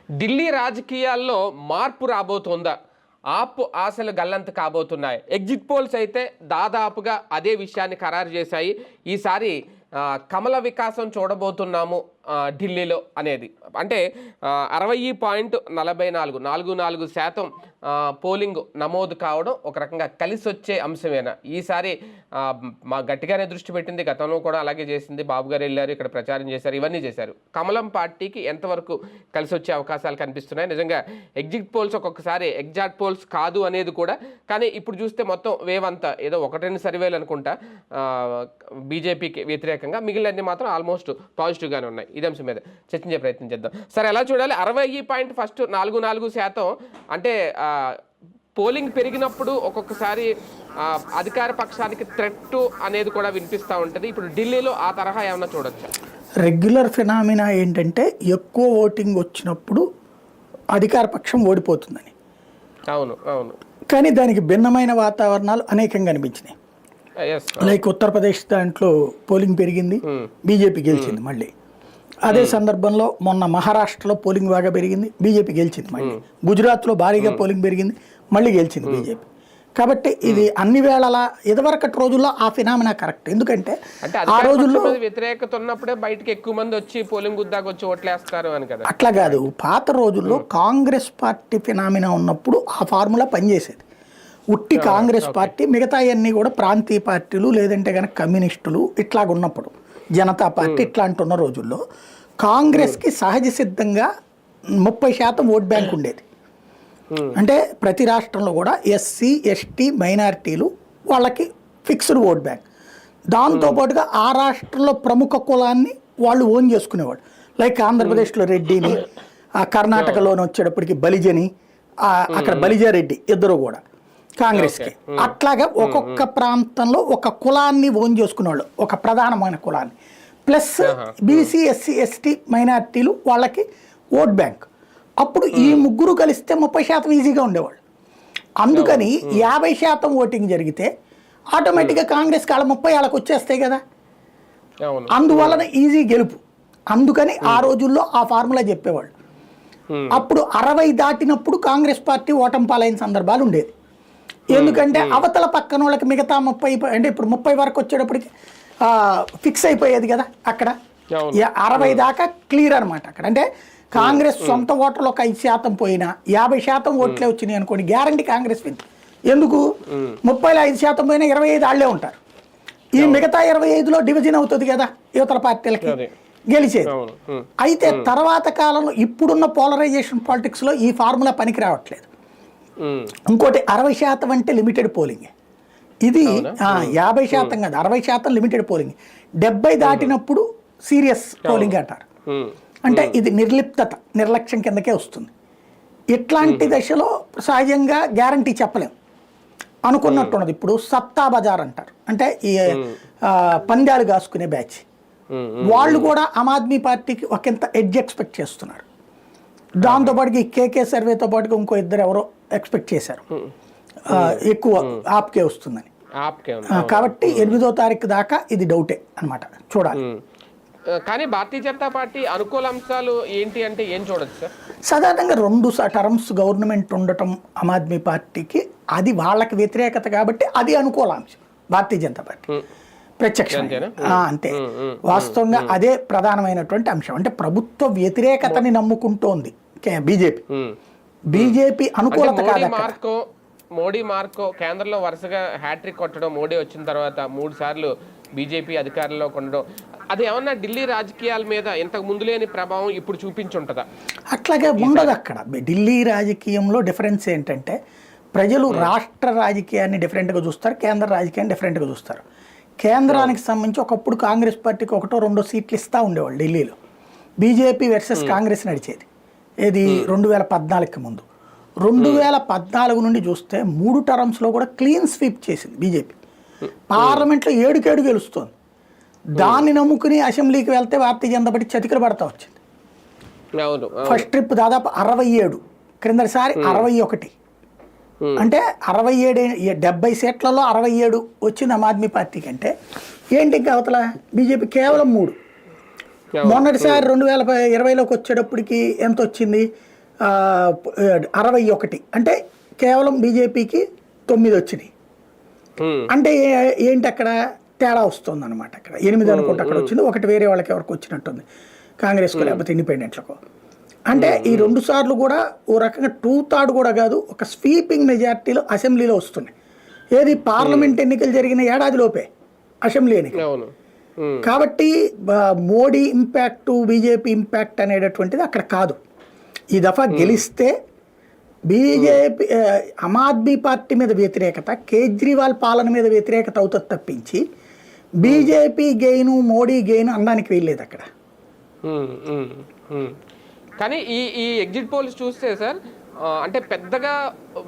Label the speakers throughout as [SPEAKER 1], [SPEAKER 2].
[SPEAKER 1] ఢిల్లీ రాజకీయాల్లో మార్పు రాబోతోందా? ఆప్ ఆశలు గల్లంత కాబోతున్నాయి. ఎగ్జిట్ పోల్స్ అయితే దాదాపుగా అదే విషయాన్ని ఖరారు చేశాయి. ఈసారి కమల వికాసం చూడబోతున్నాము ఢిల్లీలో అనేది. అంటే 60.44% పోలింగ్ నమోదు కావడం ఒక రకంగా కలిసి వచ్చే అంశమేనా? ఈసారి మా గట్టిగానే దృష్టి పెట్టింది. గతంలో కూడా అలాగే చేసింది. బాబు గారు వెళ్ళారు, ఇక్కడ ప్రచారం చేశారు, ఇవన్నీ చేశారు. కమలం పార్టీకి ఎంతవరకు కలిసి వచ్చే అవకాశాలు కనిపిస్తున్నాయి? నిజంగా ఎగ్జిట్ పోల్స్ ఒక్కొక్కసారి ఎగ్జాక్ట్ పోల్స్ కాదు అనేది కూడా, కానీ ఇప్పుడు చూస్తే మొత్తం వేవ్ అంతా ఏదో 1-2 సర్వేలు అనుకుంటా బీజేపీకి వ్యతిరేకంగా, మిగిలినన్ని మాత్రం ఆల్మోస్ట్ పాజిటివ్గానే ఉన్నాయి. ఇదే అంశం మీద చర్చించే ప్రయత్నం చేద్దాం. సరే, ఎలా చూడాలి? 60.44% అంటే పోలింగ్ పెరిగినప్పుడు ఒక్కొక్కసారి అధికార పక్షానికి థ్రెట్ అనేది కూడా వినిపిస్తూ ఉంటుంది. ఇప్పుడు ఢిల్లీలో ఆ తరహా ఏమన్నా చూడొచ్చా?
[SPEAKER 2] రెగ్యులర్ ఫినామినా ఏంటంటే ఎక్కువ ఓటింగ్ వచ్చినప్పుడు అధికార పక్షం ఓడిపోతుందని.
[SPEAKER 1] అవును అవును.
[SPEAKER 2] కానీ దానికి భిన్నమైన వాతావరణాలు అనేకంగా అనిపించినాయి. లైక్ ఉత్తరప్రదేశ్ దాంట్లో పోలింగ్ పెరిగింది, బీజేపీ గెలిచింది మళ్ళీ. అదే సందర్భంలో మొన్న మహారాష్ట్రలో పోలింగ్ బాగా పెరిగింది, బీజేపీ గెలిచింది మళ్ళీ. గుజరాత్లో భారీగా పోలింగ్ పెరిగింది, మళ్ళీ గెలిచింది బీజేపీ. కాబట్టి ఇది అన్ని వేళలా ఇదివరకటి రోజుల్లో ఆ ఫినామినా కరెక్ట్. ఎందుకంటే ఆ రోజుల్లో
[SPEAKER 1] వ్యతిరేకత ఉన్నప్పుడే బయటకు ఎక్కువ మంది వచ్చి పోలింగ్ గుద్దాకు వచ్చి ఓట్లేస్తారు అని కదా.
[SPEAKER 2] అట్లా కాదు, పాత రోజుల్లో కాంగ్రెస్ పార్టీ ఫినామినా ఉన్నప్పుడు ఆ ఫార్ములా పనిచేసేది. ఉట్టి కాంగ్రెస్ పార్టీ, మిగతా అన్నీ కూడా ప్రాంతీయ పార్టీలు లేదంటే కనుక కమ్యూనిస్టులు ఇట్లాగ ఉన్నప్పుడు, జనతా పార్టీ ఇట్లాంటి ఉన్న రోజుల్లో కాంగ్రెస్కి సహజ సిద్ధంగా 30% ఓట్ బ్యాంక్ ఉండేది. అంటే ప్రతి రాష్ట్రంలో కూడా ఎస్సీ ఎస్టీ మైనారిటీలు వాళ్ళకి ఫిక్స్డ్ ఓట్ బ్యాంక్. దాంతోపాటుగా ఆ రాష్ట్రంలో ప్రముఖ కులాన్ని వాళ్ళు ఓన్ చేసుకునేవాడు. లైక్ ఆంధ్రప్రదేశ్లో రెడ్డిని, కర్ణాటకలోని వచ్చేటప్పటికి బలిజని, అక్కడ బలిజారెడ్డి ఇద్దరు కూడా కాంగ్రెస్కి. అట్లాగా ఒక్కొక్క ప్రాంతంలో ఒక కులాన్ని ఓన్ చేసుకునేవాళ్ళు, ఒక ప్రధానమైన కులాన్ని. ప్లస్ బీసీ ఎస్సీ ఎస్టీ మైనారిటీలు వాళ్ళకి ఓట్ బ్యాంక్. అప్పుడు ఈ ముగ్గురు కలిస్తే 30% ఈజీగా ఉండేవాళ్ళు. అందుకని 50% ఓటింగ్ జరిగితే ఆటోమేటిక్గా కాంగ్రెస్ కాళ్ళ 30 వాళ్ళకి వచ్చేస్తాయి కదా. అందువలన ఈజీ గెలుపు. అందుకని ఆ రోజుల్లో ఆ ఫార్ములా చెప్పేవాళ్ళు. అప్పుడు 60 దాటినప్పుడు కాంగ్రెస్ పార్టీ ఓటమి పాలైన సందర్భాలు ఉండేది. ఎందుకంటే అవతల పక్కన వాళ్ళకి మిగతా 30, అంటే ఇప్పుడు 30 వరకు వచ్చేటప్పటికి ఫిక్స్ అయిపోయేది కదా. అక్కడ 60 దాకా క్లియర్ అనమాట. అక్కడ అంటే కాంగ్రెస్ సొంత ఓట్లలో ఒక 5% పోయినా 50% ఓట్లే వచ్చినాయి అనుకోండి, గ్యారంటీ కాంగ్రెస్ విన్. ఎందుకు? 30లో 5% పోయినా 25 వాళ్ళే ఉంటారు. ఈ మిగతా 25లో డివిజన్ అవుతుంది కదా యువతల పార్టీలకి, గెలిచేది. అయితే తర్వాత కాలంలో ఇప్పుడున్న పోలరైజేషన్ పాలిటిక్స్లో ఈ ఫార్ములా పనికి రావట్లేదు. ఇంకోటి 60% అంటే లిమిటెడ్ పోలింగ్. ఇది 50% కాదు, 60% లిమిటెడ్ పోలింగ్. 70 దాటినప్పుడు సీరియస్ పోలింగ్ అంటారు. అంటే ఇది నిర్లిప్తత, నిర్లక్ష్యం కిందకే వస్తుంది. ఇట్లాంటి దశలో సహజంగా గ్యారంటీ చెప్పలేం. అనుకున్నట్టున్నది. ఇప్పుడు సత్తా బజార్ అంటారు, అంటే ఈ పందాలు కాసుకునే బ్యాచ్ వాళ్ళు కూడా ఆమ్ ఆద్మీ పార్టీకి ఒకంత ఎడ్జ్ ఎక్స్పెక్ట్ చేస్తున్నారు. దాంతోపాటుగా ఈ కేకే సర్వేతో పాటుగా ఇంకో ఇద్దరు ఎవరో ఎక్స్పెక్ట్ చేశారు ఎక్కువ ఆప్కే వస్తుందని. కాబట్టి 8వ తారీఖు దాకా ఇది డౌటే అనమాట, చూడాలి.
[SPEAKER 1] కానీ భారతీయ జనతా పార్టీ అనుకూల అంశాలు ఏంటి అంటే ఏం చూడొచ్చు సార్?
[SPEAKER 2] సాధారణంగా 2 టర్మ్స్ గవర్నమెంట్ ఉండటం ఆమ్ ఆద్మీ పార్టీకి అది వాళ్ళకి వ్యతిరేకత కాబట్టి అది అనుకూల అంశం భారతీయ జనతా పార్టీ ప్రత్యక్షంగా. అంతే, వాస్తవంగా అదే ప్రధానమైనటువంటి అంశం. అంటే ప్రభుత్వ వ్యతిరేకతని నమ్ముకుంటోంది బీజేపీ అనుకూలత కాదు.
[SPEAKER 1] మోడీ మార్కో కేంద్రంలో వరుసగా హ్యాట్రిక్ కొట్టడం, మోడీ వచ్చిన తర్వాత 3 సార్లు బీజేపీ అధికారంలో ఉండడం, అది ఏమన్నా ఢిల్లీ రాజకీయాల మీద ఇంతకు ముందు లేని ప్రభావం ఇప్పుడు చూపించుంటుందా?
[SPEAKER 2] అట్లాగే ఉండదు. అక్కడ ఢిల్లీ రాజకీయంలో డిఫరెన్స్ ఏంటంటే ప్రజలు రాష్ట్ర రాజకీయాన్ని డిఫరెంట్గా చూస్తారు, కేంద్ర రాజకీయాన్ని డిఫరెంట్గా చూస్తారు. కేంద్రానికి సంబంధించి ఒకప్పుడు కాంగ్రెస్ పార్టీకి 1-2 సీట్లు ఇస్తూ ఉండేవాళ్ళు ఢిల్లీలో. బీజేపీ వర్సెస్ కాంగ్రెస్ నడిచేది. ఇది 2014కి ముందు. 2014 నుండి చూస్తే 3 టర్మ్స్లో కూడా క్లీన్ స్వీప్ చేసింది బీజేపీ. పార్లమెంట్లో 7 గెలుస్తుంది. దాన్ని నమ్ముకుని అసెంబ్లీకి వెళ్తే భారతీయ జనతా పార్టీ చతికిల పడతా వచ్చింది. ఫస్ట్ ట్రిప్ దాదాపు 67, క్రిందసారి 61. అంటే 70 సీట్లలో 67 వచ్చింది ఆమ్ ఆద్మీ పార్టీకి. అంటే ఏంటి ఇంకా అవతల బీజేపీ కేవలం 3. మొన్నటిసారి 2020లోకి వచ్చేటప్పటికి ఎంత వచ్చింది? 61 అంటే కేవలం బీజేపీకి 9 వచ్చినాయి. అంటే ఏంటి అక్కడ తేడా వస్తుంది అనమాట. అక్కడ 8 అనుకుంటే అక్కడ వచ్చింది, ఒకటి వేరే వాళ్ళకి ఎవరికి వచ్చినట్టుంది, కాంగ్రెస్కు లేకపోతే ఇండిపెండెంట్లకు. అంటే ఈ 2 సార్లు కూడా ఓ రకంగా 2/3 కూడా కాదు, ఒక స్వీపింగ్ మెజార్టీలో అసెంబ్లీలో వస్తున్నాయి. ఏది పార్లమెంట్ ఎన్నికలు జరిగిన ఏడాదిలోపే అసెంబ్లీ ఎన్నికలు. కాబట్టి మోడీ ఇంపాక్టు బీజేపీ ఇంపాక్ట్ అనేటటువంటిది అక్కడ కాదు. ఈ దఫా గెలిస్తే బీజేపీ ఆమ్ ఆద్మీ పార్టీ మీద వ్యతిరేకత, కేజ్రీవాల్ పాలన మీద వ్యతిరేకత అవుతుంది తప్పించి బీజేపీ గెయిన్ మోడీ గెయిన్ అనడానికి వీల్లేదు అక్కడ.
[SPEAKER 1] కానీ ఈ ఎగ్జిట్ పోల్స్ చూస్తే సార్ అంటే పెద్దగా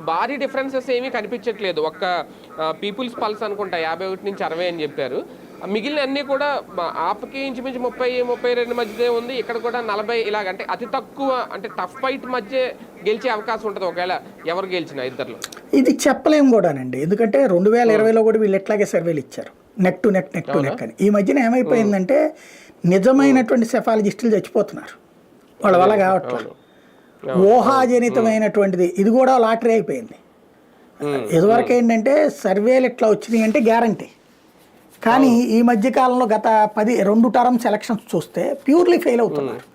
[SPEAKER 1] భారీ డిఫరెన్సెస్ ఏమీ కనిపించట్లేదు. ఒక్క పీపుల్స్ పల్స్ అనుకుంటా 51 నుంచి 60 అని చెప్పారు. మిగిలిన అన్నీ కూడా ఆప్కి ఇంచుమించు 30-32 మధ్యదే ఉంది. ఇక్కడ కూడా 40 ఇలాగ, అంటే అతి తక్కువ, అంటే టఫ్ ఫైట్ మధ్య గెలిచే అవకాశం ఉంటుంది ఒకవేళ ఎవరు గెలిచినా ఇద్దరు.
[SPEAKER 2] ఇది చెప్పలేం కూడానండి, ఎందుకంటే 2020లో కూడా వీళ్ళు ఎట్లాగే సర్వేలు ఇచ్చారు, నెక్ టు నెక్ అని. ఈ మధ్యన ఏమైపోయిందంటే నిజమైనటువంటి సెఫాలజిస్టులు చచ్చిపోతున్నారు, వాళ్ళ వల్ల కావట్లేదు. ఊహాజనితమైనటువంటిది ఇది కూడా లాటరీ అయిపోయింది. ఇదివరకు ఏంటంటే సర్వేలు ఎట్లా వచ్చినాయి అంటే గ్యారంటీ, కానీ ఈ మధ్య కాలంలో గత 2 టర్మ్స్ ఎలక్షన్స్ చూస్తే ప్యూర్లీ ఫెయిల్ అవుతున్నారు.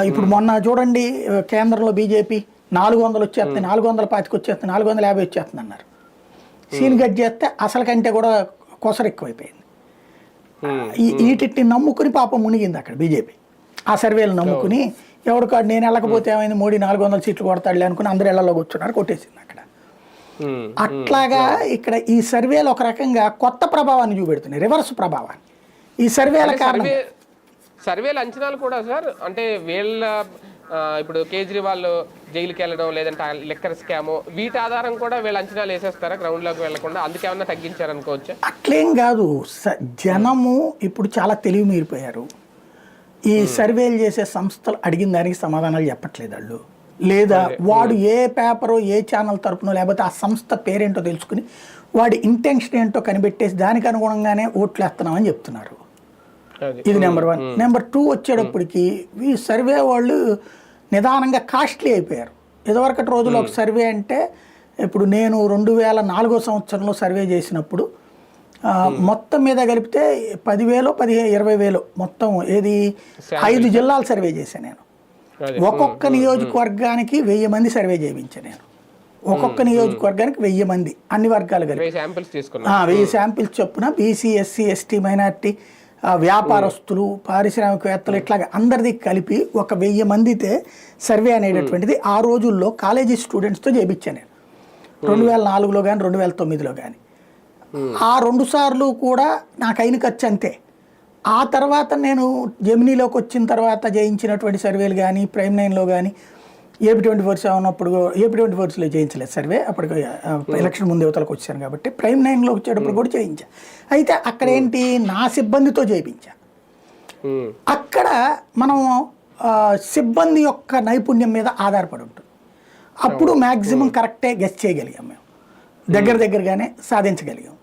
[SPEAKER 2] ఇప్పుడు మొన్న చూడండి, కేంద్రంలో బీజేపీ 400 వచ్చేస్తుంది, 425 వచ్చేస్తుంది, 450 వచ్చేస్తుంది అన్నారు. సీన్ కట్ చేస్తే అసలు కంటే కూడా కొసరు ఎక్కువైపోయింది. వీటిని నమ్ముకుని పాపం మునిగింది అక్కడ బీజేపీ. ఆ సర్వేలు నమ్ముకుని ఎవరికాడు నేను వెళ్ళకపోతే ఏమైంది, మోడీ 400 సీట్లు కొడతాడులే అనుకుని అందరు ఇళ్లలో కూర్చున్నారు, కొట్టేసింది అక్కడ. అట్లాగా ఇక్కడ ఈ సర్వేలు ఒక రకంగా కొత్త ప్రభావాన్ని చూపెడుతున్నాయి, రివర్స్ ప్రభావాన్ని. ఈ సర్వేల కారణంగా
[SPEAKER 1] సర్వేల అంచనాలు కూడా సార్, అంటే వీళ్ళ ఇప్పుడు కేజ్రీవాల్ జైలుకి వెళ్ళడం, లేదంటే లెక్కర్ స్కామ్, వీటి ఆధారం కూడా వీళ్ళ అంచనాలు వేసేస్తారా గ్రౌండ్లోకి వెళ్లకుండా? అందుకేమన్నా తగ్గించారనుకోవచ్చా?
[SPEAKER 2] అట్లేం కాదు, జనము ఇప్పుడు చాలా తెలివి మీరిపోయారు. ఈ సర్వేలు చేసే సంస్థలు అడిగిన దానికి సమాధానాలు చెప్పట్లేదు వాళ్ళు, లేదా వాడు ఏ పేపరో ఏ ఛానల్ తరపునో లేకపోతే ఆ సంస్థ పేరేంటో తెలుసుకుని వాడి ఇంటెన్షన్ ఏంటో కనిపెట్టేసి దానికి అనుగుణంగానే ఓట్లు వేస్తున్నామని చెప్తున్నారు. ఇది నెంబర్ 1. నెంబర్ 2 వచ్చేటప్పటికి ఈ సర్వే వాళ్ళు నిదానంగా కాస్ట్లీ అయిపోయారు. ఇదివరకటి రోజుల్లో ఒక సర్వే అంటే, ఇప్పుడు నేను 2004 సంవత్సరంలో సర్వే చేసినప్పుడు మొత్తం మీద కలిపితే 10,000 20,000 మొత్తం, ఏది 5 జిల్లాలు సర్వే చేశాను నేను. ఒక్కొక్క నియోజకవర్గానికి 1000 మంది సర్వే చేయించాను నేను. ఒక్కొక్క నియోజకవర్గానికి 1000 మంది, అన్ని వర్గాలు కలిపి 1000 శాంపిల్స్ చొప్పున బీసీ, ఎస్సీ, ఎస్టీ, మైనార్టీ, వ్యాపారస్తులు, పారిశ్రామికవేత్తలు, ఇట్లాగా అందరిది కలిపి ఒక 1000 మందితే సర్వే అనేటటువంటిది ఆ రోజుల్లో కాలేజీ స్టూడెంట్స్తో చేయించాను నేను, 2004లో కానీ 2009లో కానీ. ఆ 2 సార్లు కూడా నాకు అయిన ఖర్చు అంతే. ఆ తర్వాత నేను జెమినీలోకి వచ్చిన తర్వాత చేయించినటువంటి సర్వేలు కానీ, ప్రైమ్ 9లో కానీ, ఏపీ 24 ఉన్నప్పుడు ఏపీ 24లో చేయించలేదు సర్వే, అప్పటికి ఎలక్షన్ ముందు యువతలకు వచ్చాను కాబట్టి. ప్రైమ్ 9లో వచ్చేటప్పుడు కూడా చేయించా. అయితే అక్కడ ఏంటి, నా సిబ్బందితో చేయించా. అక్కడ మనం సిబ్బంది యొక్క నైపుణ్యం మీద ఆధారపడి ఉంటుంది. అప్పుడు మ్యాక్సిమం కరెక్టే గెస్ చేయగలిగాం మేము, దగ్గరగానే సాధించగలిగాం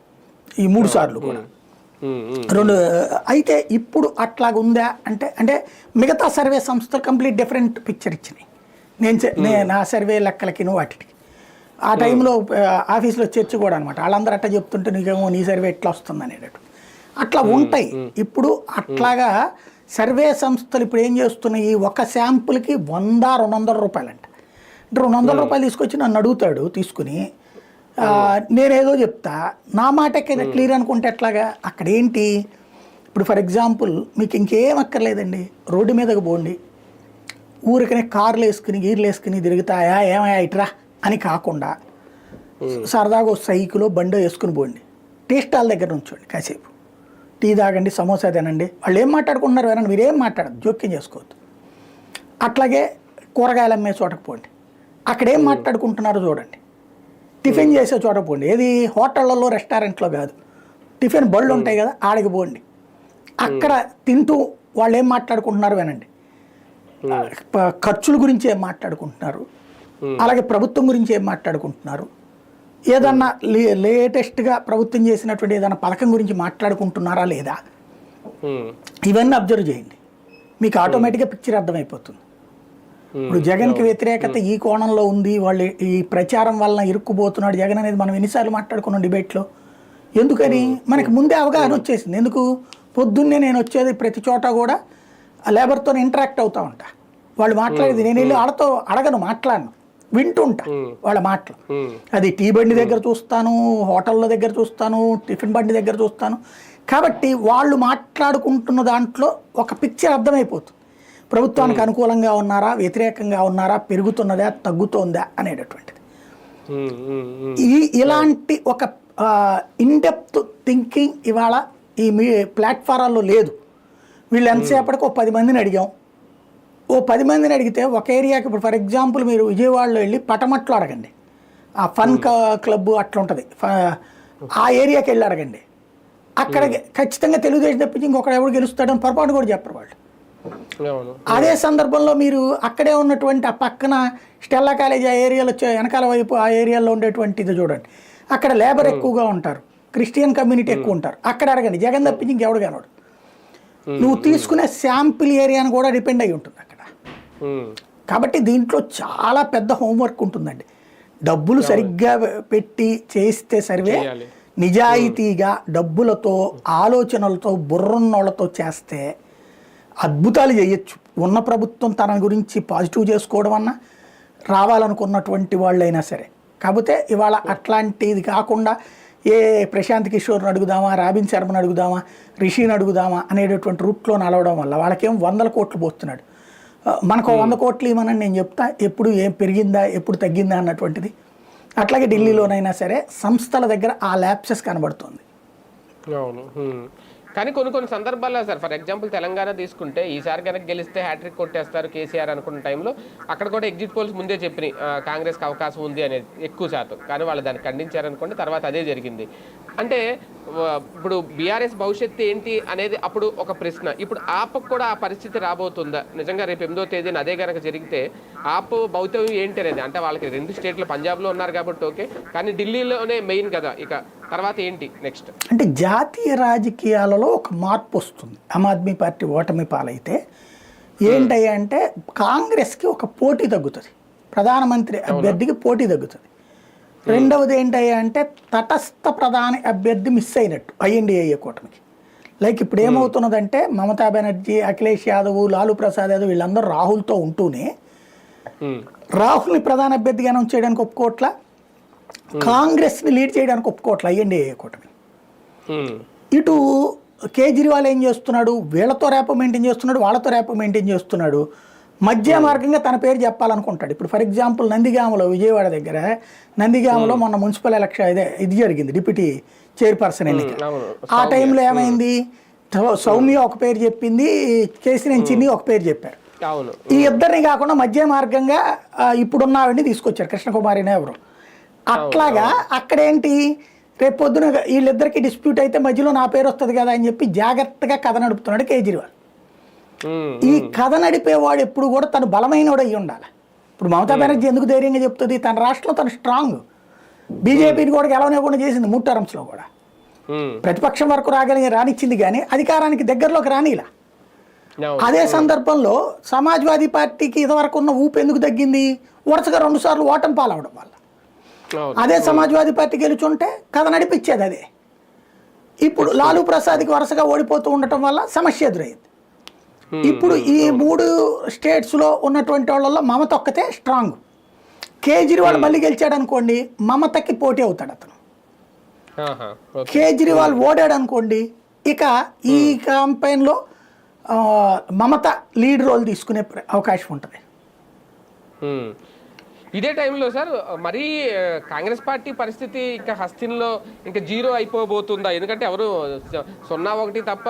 [SPEAKER 2] ఈ 3 సార్లు కూడా. 2 అయితే ఇప్పుడు అట్లాగుందా అంటే మిగతా సర్వే సంస్థలు కంప్లీట్ డిఫరెంట్ పిక్చర్ ఇచ్చినాయి. నేను నా సర్వే లెక్కలకి వాటికి ఆ టైంలో ఆఫీస్లో చర్చ కూడా అనమాట, వాళ్ళందరూ అట్లా చెప్తుంటే నీకేమో నీ సర్వే ఎట్లా వస్తుంది అనేటట్టు అట్లా ఉంటాయి. ఇప్పుడు అట్లాగా సర్వే సంస్థలు ఇప్పుడు ఏం చేస్తున్నాయి, ఒక శాంపుల్కి 100-200 రూపాయలు అంట. అంటే 200 రూపాయలు తీసుకొచ్చి నన్ను అడుగుతాడు, తీసుకుని నేనేదో చెప్తా, నా మాటకి క్లియర్ అనుకుంటే ఎట్లాగా. అక్కడ ఏంటి, ఇప్పుడు ఫర్ ఎగ్జాంపుల్ మీకు ఇంకేం అక్కర్లేదండి, రోడ్డు మీదకి పోండి, ఊరికనే కార్లు వేసుకుని గీర్లు వేసుకుని తిరుగుతాయా ఏమయ్యా ఇట్రా అని కాకుండా సరదాగా సైకిలో బండో వేసుకుని పోండి, టీ స్టాల్ దగ్గర ఉంచండి, కాసేపు టీ తాగండి, సమోసా తినండి, వాళ్ళు ఏం మాట్లాడుకుంటున్నారు వినండి, మీరేం మాట్లాడదు, జోక్యం చేసుకోవద్దు. అట్లాగే కూరగాయలు అమ్మే చోటకు పోండి, అక్కడ ఏం మాట్లాడుకుంటున్నారో చూడండి. టిఫిన్ చేసే చోట పోండి, ఏది హోటళ్లలో రెస్టారెంట్లో కాదు, టిఫిన్ బళ్ళు ఉంటాయి కదా ఆడికి పోండి, అక్కడ తింటూ వాళ్ళు ఏం మాట్లాడుకుంటున్నారు వినండి. ఖర్చుల గురించి ఏం మాట్లాడుకుంటున్నారు, అలాగే ప్రభుత్వం గురించి ఏం మాట్లాడుకుంటున్నారు, ఏదన్నా లేటెస్ట్గా ప్రభుత్వం చేసినటువంటి ఏదైనా పథకం గురించి మాట్లాడుకుంటున్నారా లేదా, ఇవన్నీ అబ్జర్వ్ చేయండి, మీకు ఆటోమేటిక్గా పిక్చర్ అర్థమైపోతుంది. ఇప్పుడు జగన్కి వ్యతిరేకత ఈ కోణంలో ఉంది, వాళ్ళు ఈ ప్రచారం వలన ఇరుక్కుపోతున్నాడు జగన్ అనేది మనం ఎన్నిసార్లు మాట్లాడుకున్నాం డిబేట్లో. ఎందుకని మనకి ముందే అవగాహన వచ్చేసింది. ఎందుకు పొద్దున్నే నేను వచ్చేది ప్రతి చోట కూడా లేబర్తో ఇంటరాక్ట్ అవుతా ఉంటా. వాళ్ళు మాట్లాడేది నేను వెళ్ళి వాళ్ళతో అడగను, మాట్లాడను, వింటుంటా వాళ్ళ మాటలు. అది టీ బండి దగ్గర చూస్తాను, హోటళ్ళ దగ్గర చూస్తాను, టిఫిన్ బండి దగ్గర చూస్తాను. కాబట్టి వాళ్ళు మాట్లాడుకుంటున్న దాంట్లో ఒక పిక్చర్ అర్థమైపోతుంది. ప్రభుత్వానికి అనుకూలంగా ఉన్నారా, వ్యతిరేకంగా ఉన్నారా, పెరుగుతున్నదా, తగ్గుతోందా అనేటటువంటిది. ఇలాంటి ఒక ఇన్డెప్త్ థింకింగ్ ఇవాళ ఈ ప్లాట్ఫారాల్లో లేదు. వీళ్ళు ఎంతసేపటికి ఓ 10 మందిని అడిగాం. ఓ 10 మందిని అడిగితే ఒక ఏరియాకి, ఇప్పుడు ఫర్ ఎగ్జాంపుల్ మీరు విజయవాడలో వెళ్ళి పటమట్లో అడగండి, ఆ ఫన్ క్లబ్ అట్లా ఉంటుంది, ఆ ఏరియాకి వెళ్ళి అడగండి. అక్కడ ఖచ్చితంగా తెలుగుదేశం తప్పించి ఇంకొకడు ఎవరు గెలుస్తాడని పొరపాటు కూడా చెప్పరు వాళ్ళు. అదే సందర్భంలో మీరు అక్కడే ఉన్నటువంటి ఆ పక్కన స్టెల్లా కాలేజ్ ఆ ఏరియాలో వెనకాల వైపు ఆ ఏరియాలో ఉండేటువంటిది చూడండి, అక్కడ లేబర్ ఎక్కువగా ఉంటారు, క్రిస్టియన్ కమ్యూనిటీ ఎక్కువ ఉంటారు. అక్కడ అడగండి, జగన్ తప్పించి ఇంకెవడు కానోడు. నువ్వు తీసుకునే శాంపిల్ ఏరియాని కూడా డిపెండ్ అయి ఉంటుంది అక్కడ. కాబట్టి దీంట్లో చాలా పెద్ద హోంవర్క్ ఉంటుందండి. డబ్బులు సరిగ్గా పెట్టి చేస్తే సర్వే, నిజాయితీగా డబ్బులతో ఆలోచనలతో బుర్రన్నోళ్లతో చేస్తే అద్భుతాలు చేయొచ్చు. ఉన్న ప్రభుత్వం తన గురించి పాజిటివ్ చేసుకోవడం అన్నా రావాలనుకున్నటువంటి వాళ్ళైనా సరే. కాకపోతే ఇవాళ అట్లాంటిది కాకుండా ఏ ప్రశాంత్ కిషోర్ని అడుగుదామా, రాబిన్ శర్మని అడుగుదామా, రిషిని అడుగుదామా అనేటటువంటి రూట్లో నలవడం వల్ల వాళ్ళకేం 100 కోట్లు పోస్తున్నాడు. మనకు 100 కోట్లు ఇవ్వమని నేను చెప్తా, ఎప్పుడు ఏం పెరిగిందా ఎప్పుడు తగ్గిందా అన్నటువంటిది. అట్లాగే ఢిల్లీలోనైనా సరే సంస్థల దగ్గర ఆ ల్యాప్సెస్ కనబడుతుంది.
[SPEAKER 1] కానీ కొన్ని సందర్భాల్లో సార్, ఫర్ ఎగ్జాంపుల్ తెలంగాణ తీసుకుంటే ఈసారి కనుక గెలిస్తే హ్యాట్రిక్ కొట్టేస్తారు కేసీఆర్ అనుకున్న టైంలో అక్కడ కూడా ఎగ్జిట్ పోల్స్ ముందే చెప్పినాయి కాంగ్రెస్కి అవకాశం ఉంది అనేది ఎక్కువ శాతం. కానీ వాళ్ళు దాన్ని ఖండించారనుకోండి, తర్వాత అదే జరిగింది. అంటే ఇప్పుడు బీఆర్ఎస్ భవిష్యత్తు ఏంటి అనేది అప్పుడు ఒక ప్రశ్న. ఇప్పుడు ఆప్కు కూడా ఆ పరిస్థితి రాబోతుందా? నిజంగా రేపు 8వ తేదీన అదే కనుక జరిగితే ఆప్ భౌతవ్యం ఏంటి అనేది, అంటే వాళ్ళకి 2 స్టేట్లు పంజాబ్లో ఉన్నారు కాబట్టి ఓకే, కానీ ఢిల్లీలోనే మెయిన్ కదా. ఇక తర్వాత ఏంటి నెక్స్ట్?
[SPEAKER 2] అంటే జాతీయ రాజకీయాలలో ఒక మార్పు వస్తుంది. ఆమ్ ఆద్మీ పార్టీ ఓటమి పాలైతే ఏంటయ్యా అంటే కాంగ్రెస్కి ఒక పోటీ తగ్గుతుంది, ప్రధానమంత్రి అభ్యర్థికి పోటీ తగ్గుతుంది. రెండవది ఏంటయ్యా అంటే తటస్థ ప్రధాని అభ్యర్థి మిస్ అయినట్టు ఐఎన్డీఏ కూటమికి. లైక్ ఇప్పుడు ఏమవుతున్నదంటే మమతా బెనర్జీ, అఖిలేష్ యాదవ్, లాలూ ప్రసాద్ యాదవ్ వీళ్ళందరూ రాహుల్తో ఉంటూనే రాహుల్ని ప్రధాన అభ్యర్థిగా అనౌన్స్ చేయడానికి ఒప్పుకోవట్లా, కాంగ్రెస్ని లీడ్ చేయడానికి ఒప్పుకోవట్లే ఐఎన్డీఏ కూటమి. ఇటు కేజ్రీవాల్ ఏం చేస్తున్నాడు, వీళ్ళతో ర్యాపో మెయింటైన్ చేస్తున్నాడు, వాళ్ళతో ర్యాపో మెయింటైన్ చేస్తున్నాడు, మధ్య మార్గంగా తన పేరు చెప్పాలనుకుంటాడు. ఇప్పుడు ఫర్ ఎగ్జాంపుల్ నందిగామలో, విజయవాడ దగ్గర నందిగామలో మొన్న మున్సిపల్ ఎలక్షన్ ఇది జరిగింది, డిప్యూటీ చైర్పర్సన్ ఎన్నిక. ఆ టైంలో ఏమైంది, సౌమ్య ఒక పేరు చెప్పింది, కేసీఆర్ చిన్ని ఒక పేరు చెప్పారు. ఈ ఇద్దరిని కాకుండా మధ్య మార్గంగా ఇప్పుడున్న ఆవిడని తీసుకొచ్చారు, కృష్ణకుమారిని ఎవరు. అట్లాగా అక్కడేంటి, రేపు పొద్దున వీళ్ళిద్దరికి డిస్ప్యూట్ అయితే మధ్యలో నా పేరు వస్తుంది కదా అని చెప్పి జాగ్రత్తగా కథ నడుపుతున్నాడు కేజ్రీవాల్. ఈ కథ నడిపేవాడు ఎప్పుడు కూడా తను బలమైనవాడు అయ్యి ఉండాలి. ఇప్పుడు మమతా బెనర్జీ ఎందుకు ధైర్యంగా చెప్తుంది, తన రాష్ట్రంలో తను స్ట్రాంగ్, బీజేపీని కూడా గెలవనివ్వకుండా చేసింది 3 టర్మ్స్లో కూడా. ప్రతిపక్షం వరకు రానిచ్చింది కానీ అధికారానికి దగ్గరలోకి రానిలా. అదే సందర్భంలో సమాజ్వాదీ పార్టీకి ఇదివరకు ఉన్న ఊపు ఎందుకు తగ్గింది, వరుసగా 2 సార్లు ఓటమి పాలవడం వల్ల. అదే సమాజ్వాదీ పార్టీ గెలుచుంటే కథ నడిపించేది అదే. ఇప్పుడు లాలూ ప్రసాద్కి వరుసగా ఓడిపోతూ ఉండటం వల్ల సమస్య ఎదురైంది. ఇప్పుడు ఈ 3 స్టేట్స్లో ఉన్నటువంటి వాళ్ళల్లో మమత ఒక్కతే స్ట్రాంగ్. కేజ్రీవాల్ మళ్ళీ గెలిచాడు అనుకోండి, మమతకి పోటీ అవుతాడు అతను. కేజ్రీవాల్ ఓడాడు అనుకోండి, ఇక ఈ క్యాంపెయిన్లో మమత లీడ్ రోల్ తీసుకునే అవకాశం ఉంటుంది.
[SPEAKER 1] ఇదే టైంలో సార్ మరీ కాంగ్రెస్ పార్టీ పరిస్థితి ఇంకా హస్తిన్లో ఇంకా 0 అయిపోబోతుందా? ఎందుకంటే ఎవరు 0-1 తప్ప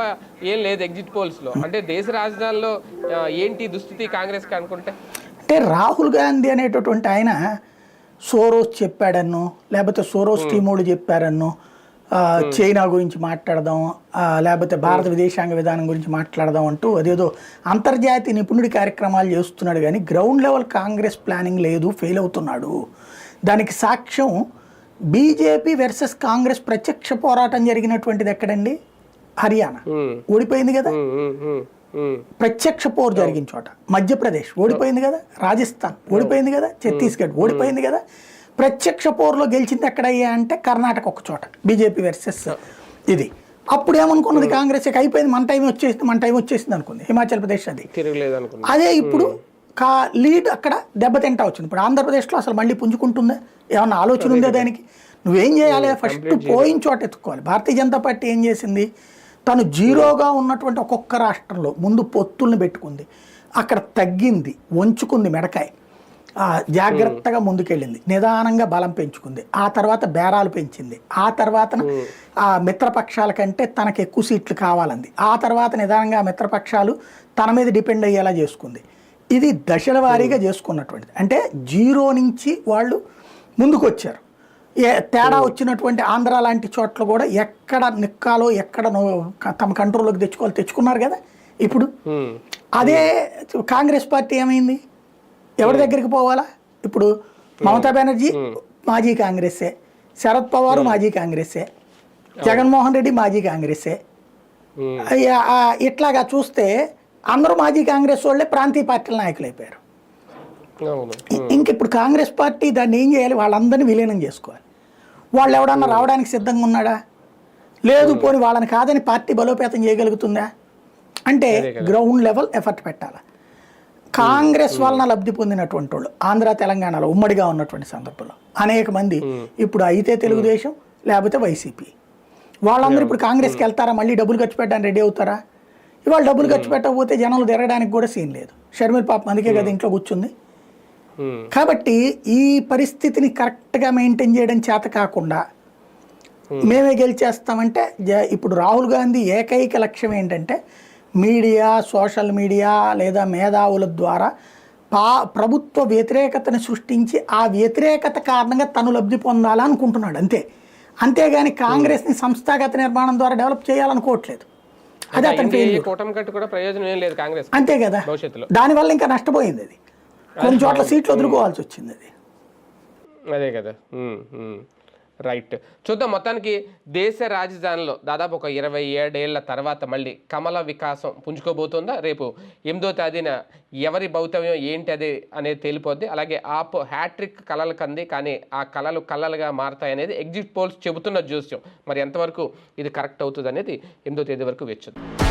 [SPEAKER 1] ఏం లేదు ఎగ్జిట్ పోల్స్లో. అంటే దేశ రాజధానిలో ఏంటి దుస్థితి కాంగ్రెస్కి అనుకుంటే?
[SPEAKER 2] అంటే రాహుల్ గాంధీ అనేటటువంటి ఆయన సోరోస్ చెప్పాడన్నో, లేకపోతే సోరోస్ టీమోడు చెప్పారన్నో, చైనా గురించి మాట్లాడదాం, లేకపోతే భారత విదేశాంగ విధానం గురించి మాట్లాడదాం అంటూ అదేదో అంతర్జాతీయ నిపుణుడి కార్యక్రమాలు చేస్తున్నాడు. కానీ గ్రౌండ్ లెవెల్ కాంగ్రెస్ ప్లానింగ్ లేదు, ఫెయిల్ అవుతున్నాడు. దానికి సాక్ష్యం బీజేపీ వర్సెస్ కాంగ్రెస్ ప్రత్యక్ష పోరాటం జరిగినటువంటిది ఎక్కడండి, హర్యానా ఓడిపోయింది కదా. ప్రత్యక్ష పోరు జరిగిన చోట మధ్యప్రదేశ్ ఓడిపోయింది కదా, రాజస్థాన్ ఓడిపోయింది కదా, ఛత్తీస్గఢ్ ఓడిపోయింది కదా. ప్రత్యక్ష పోరులో గెలిచింది ఎక్కడయ్యా అంటే కర్ణాటక ఒక చోట, బీజేపీ వర్సెస్ ఇది. అప్పుడు ఏమనుకున్నది కాంగ్రెస్, అయిపోయింది మన టైం వచ్చేసింది అనుకుంది హిమాచల్ ప్రదేశ్. అది అదే ఇప్పుడు లీడ్ అక్కడ దెబ్బతింటా వచ్చింది. ఇప్పుడు ఆంధ్రప్రదేశ్లో అసలు మళ్ళీ పుంజుకుంటుందా, ఏమన్నా ఆలోచన ఉందా దానికి? నువ్వేం చేయాలి, ఫస్ట్ పోయిన చోట ఎత్తుకోవాలి. భారతీయ జనతా పార్టీ ఏం చేసింది, తను జీరోగా ఉన్నటువంటి ఒక్కొక్క రాష్ట్రంలో ముందు పొత్తుల్ని పెట్టుకుంది, అక్కడ తగ్గింది, వంచుకుంది మెడకాయ, జాగ్రత్తగా ముందుకెళ్ళింది, నిదానంగా బలం పెంచుకుంది, ఆ తర్వాత బేరాలు పెంచింది, ఆ తర్వాత ఆ మిత్రపక్షాల కంటే తనకు ఎక్కువ సీట్లు కావాలంది, ఆ తర్వాత నిదానంగా మిత్రపక్షాలు తన మీద డిపెండ్ అయ్యేలా చేసుకుంది. ఇది దశల వారీగా చేసుకున్నటువంటిది. అంటే జీరో నుంచి వాళ్ళు ముందుకు వచ్చారు. తేడా వచ్చినటువంటి ఆంధ్ర లాంటి చోట్ల కూడా ఎక్కడ నిక్కాలో ఎక్కడ తమ కంట్రోల్లోకి తెచ్చుకున్నారు కదా. ఇప్పుడు అదే కాంగ్రెస్ పార్టీ ఏమైంది, ఎవరి దగ్గరికి పోవాలా? ఇప్పుడు మమతా బెనర్జీ మాజీ కాంగ్రెస్సే, శరద్ పవారు మాజీ కాంగ్రెస్సే, జగన్మోహన్ రెడ్డి మాజీ కాంగ్రెస్సే. ఇట్లాగా చూస్తే అందరూ మాజీ కాంగ్రెస్ వాళ్ళే ప్రాంతీయ పార్టీల నాయకులు అయిపోయారు. ఇంక ఇప్పుడు కాంగ్రెస్ పార్టీ దాన్ని ఏం చేయాలి, వాళ్ళందరినీ విలీనం చేసుకోవాలి. వాళ్ళు ఎవడన్నా రావడానికి సిద్ధంగా ఉన్నాడా? లేదు. పోని వాళ్ళని కాదని పార్టీ బలోపేతం చేయగలుగుతుందా అంటే గ్రౌండ్ లెవెల్ ఎఫర్ట్ పెట్టాలి. కాంగ్రెస్ వలన లబ్ధి పొందినటువంటి వాళ్ళు ఆంధ్ర తెలంగాణలో ఉమ్మడిగా ఉన్నటువంటి సందర్భంలో అనేక మంది ఇప్పుడు అయితే తెలుగుదేశం లేకపోతే వైసీపీ, వాళ్ళందరూ ఇప్పుడు కాంగ్రెస్కి వెళ్తారా, మళ్ళీ డబ్బులు ఖర్చు పెట్టడానికి రెడీ అవుతారా? ఇవాళ డబ్బులు ఖర్చు పెట్టకపోతే జనాలు తిరగడానికి కూడా సీన్ లేదు. షర్మిల పాపం అందుకే కదా ఇంట్లో కూర్చుంది. కాబట్టి ఈ పరిస్థితిని కరెక్ట్గా మెయింటైన్ చేయడం చేత కాకుండా మేమే గెలిచేస్తామంటే, ఇప్పుడు రాహుల్ గాంధీ ఏకైక లక్ష్యం ఏంటంటే మీడియా, సోషల్ మీడియా లేదా మేధావుల ద్వారా ప్రభుత్వ వ్యతిరేకతను సృష్టించి ఆ వ్యతిరేకత కారణంగా తను లబ్ధి పొందాలనుకుంటున్నాడు అంతే. అంతేగాని కాంగ్రెస్ని సంస్థాగత నిర్మాణం ద్వారా డెవలప్ చేయాలనుకోవట్లేదు. అదే అతని అంతే కదా. దానివల్ల ఇంకా నష్టపోయింది అది, కొన్ని చోట్ల సీట్లు వదులుకోవాల్సి వచ్చింది అది.
[SPEAKER 1] అదే కదా. రైట్, చూద్దాం. మొత్తానికి దేశ రాజధానిలో దాదాపు ఒక 27 ఏళ్ల తర్వాత మళ్ళీ కమల వికాసం పుంజుకోబోతుందా? రేపు 8వ తేదీన ఎవరి భౌతవ్యం ఏంటి అది అనేది తేలిపోద్ది. అలాగే ఆప్ హ్యాట్రిక్ కలలు కంది, కానీ ఆ కళలు కళలుగా మారతాయి అనేది ఎగ్జిట్ పోల్స్ చెబుతున్న జోస్యం. మరి ఎంతవరకు ఇది కరెక్ట్ అవుతుంది అనేది 8వ తేదీ వరకు వేచి చూద్దాం.